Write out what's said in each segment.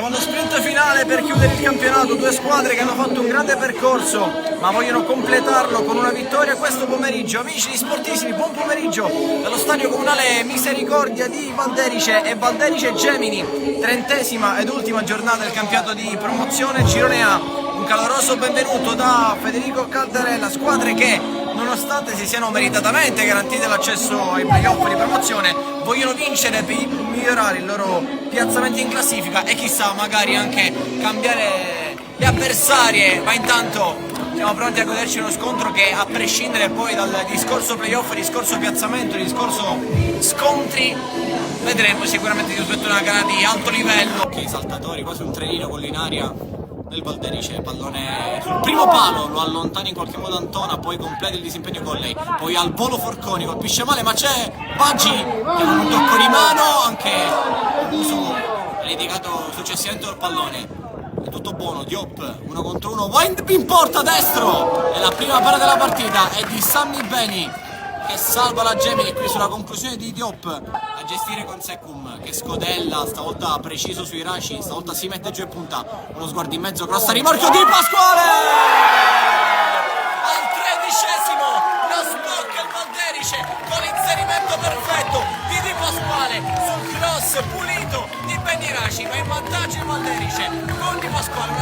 Siamo allo sprint finale per chiudere il campionato, due squadre che hanno fatto un grande percorso ma vogliono completarlo con una vittoria questo pomeriggio. Amici di Sportissimi, buon pomeriggio dallo stadio comunale Misericordia di Valderice e Valderice Gemini, 30ª ed ultima giornata del campionato di promozione Girone A. Un caloroso benvenuto da Federico Caldarella, squadre che nonostante si siano meritatamente garantite l'accesso ai playoff di promozione vogliono vincere per migliorare i loro piazzamenti in classifica e chissà magari anche cambiare le avversarie, ma intanto siamo pronti a goderci uno scontro che, a prescindere poi dal discorso playoff, discorso piazzamento, discorso scontri, vedremo sicuramente di una gara di alto livello. Ok, saltatori, quasi un trenino collinaria del Valderice, pallone sul primo palo, lo allontana in qualche modo Antona, poi completa il disimpegno con lei, poi al volo Forconi, colpisce male ma c'è Baggi che con un tocco di mano, anche Uso litigato successivamente col pallone, è tutto buono. Diop 1 contro 1, va in porta destro, e la prima palla della partita è di Sammy Beni che salva la Gemini qui sulla conclusione di Diop a gestire con Secum che scodella, stavolta preciso sui Raci, stavolta si mette giù e punta, uno sguardo in mezzo, cross a rimorchio di Pasquale al 13esimo, lo sblocca il Valderice con l'inserimento perfetto di Di Pasquale sul cross pulito di Benny Raci, ma in vantaggio il Valderice con Di Pasquale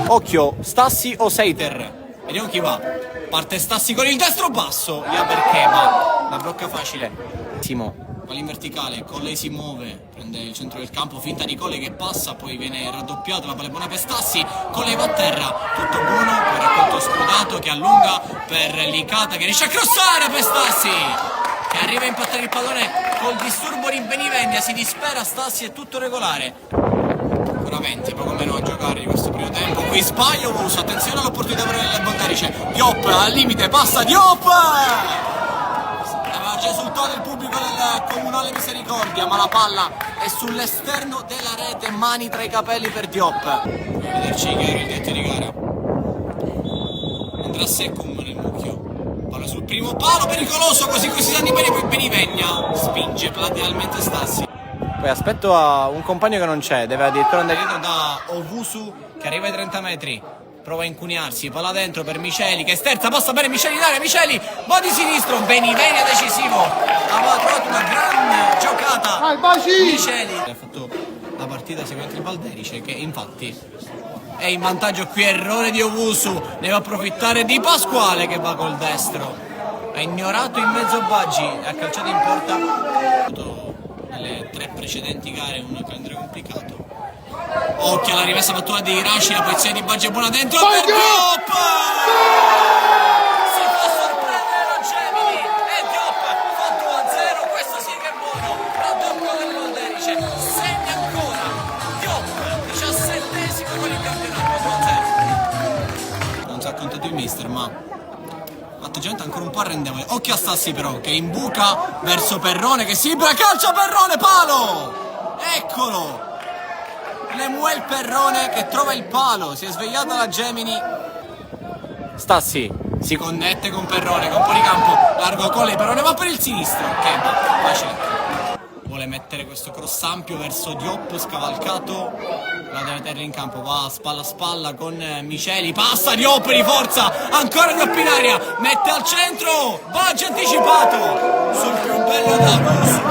1-0. Occhio, Stassi o Seiter, vediamo chi va. Parte Stassi con il destro basso, via perché ma la blocca facile. Simo va in verticale, Colley si muove, prende il centro del campo, finta di Colley che passa, poi viene raddoppiato, la palla è buona per Stassi, Colley va a terra, tutto buono, poi raccolto Scudato che allunga per Licata che riesce a crossare per Stassi, che arriva a impattare il pallone col disturbo di Benivendia, si dispera Stassi, è tutto regolare. Veramente poco meno a giocare di questo primo tempo. Qui sbaglio Uso, attenzione all'opportunità per il Valderice. Diop al limite, passa Diop! Aveva già esultato il pubblico del comunale Misericordia, ma la palla è sull'esterno della rete, mani tra i capelli per Diop. Vederci che era il diretto di gara. Andrà Secum nel mucchio. Palla sul primo palo, pericoloso, così si danno bene, poi Benivegna spinge platealmente Stassi. Poi aspetto a un compagno che non c'è, deve addirittura andare dietro da Ovusu che arriva ai 30 metri, prova a incuniarsi, palla dentro per Miceli che sterza, passa bene Miceli in area, Miceli, va di sinistro, Beniveglia decisivo, aveva trovato una gran giocata, Miceli ha fatto la partita seguente il Valderice che infatti è in vantaggio qui, errore di Ovusu, ne va a approfittare Di Pasquale che va col destro, ha ignorato in mezzo Baggi, ha calciato in porta. Nelle 3 precedenti gare un calendario complicato. Occhio alla rimessa battuta di Raci, la posizione di Baggi è buona dentro per Diop! Si fa sorprendere la Gemini e Diop fa 2-0, questo sì che è buono, raddoppio del Valderice, segna ancora Diop, 17esimo con il campionato 2-0. Non si è accontato il mister, ma atteggiamento ancora un po' arrendevole. Occhio a Stassi però che imbuca verso Perrone che si libera, calcia Perrone, palo! Eccolo! Lemuel Perrone che trova il palo, si è svegliata la Gemini. Stassi si connette con Perrone, con Policampo, largo Colley, Perrone va per il sinistro, che facile. Vuole mettere questo cross ampio verso Diop, scavalcato, la deve tenere in campo, va spalla a spalla con Miceli, passa Diop di forza, ancora Diop in aria, mette al centro, Baggi anticipato, sul più bello da Buso,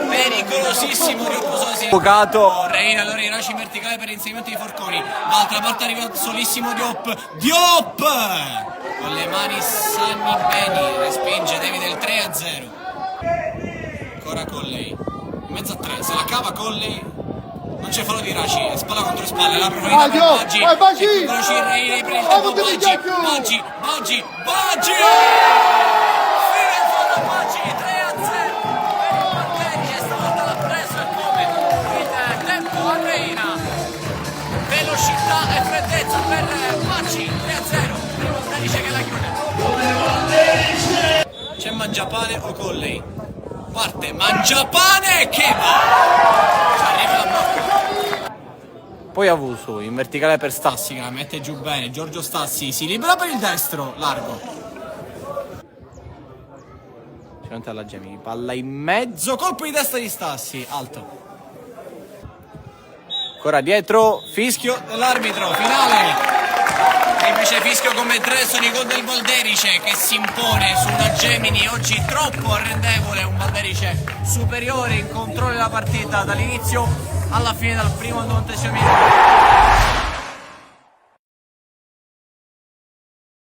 pericolosissimo Diop, Bucato, Reina, allora i Raci in verticale per l'inserimento di Forconi, dall'altra parte arriva solissimo Diop, con le mani Sammy Beni, respinge David il 3-0, ancora Colley, in mezzo a 3, se la cava Colley, non c'è fallo di Raci, spalla contro spalla, la profondità per Baggi, e Baggi Reina per il tempo, Baggi, fino in fondo Baggi, 3-0, per il Valderice, stavolta l'ha preso e come, il tempo a Reina, velocità e freddezza per Baggi, 3-0, per il Valderice che la chiude. C'è Mangiapane o Colley? Parte Mangiapane che va! Ci arriva la blocca. Poi Avuso in verticale per Stassi che la mette giù bene. Giorgio Stassi si libera per il destro, largo. C'è alla Gemini, palla in mezzo, colpo di testa di Stassi, alto. Ancora dietro, fischio dell'arbitro, finale. E invece fischio come Dressoni con del Volderice che si impone su una Gemini oggi troppo arrendevole, un Volderice superiore in controllo della partita dall'inizio alla fine, dal primo al 90° minuto.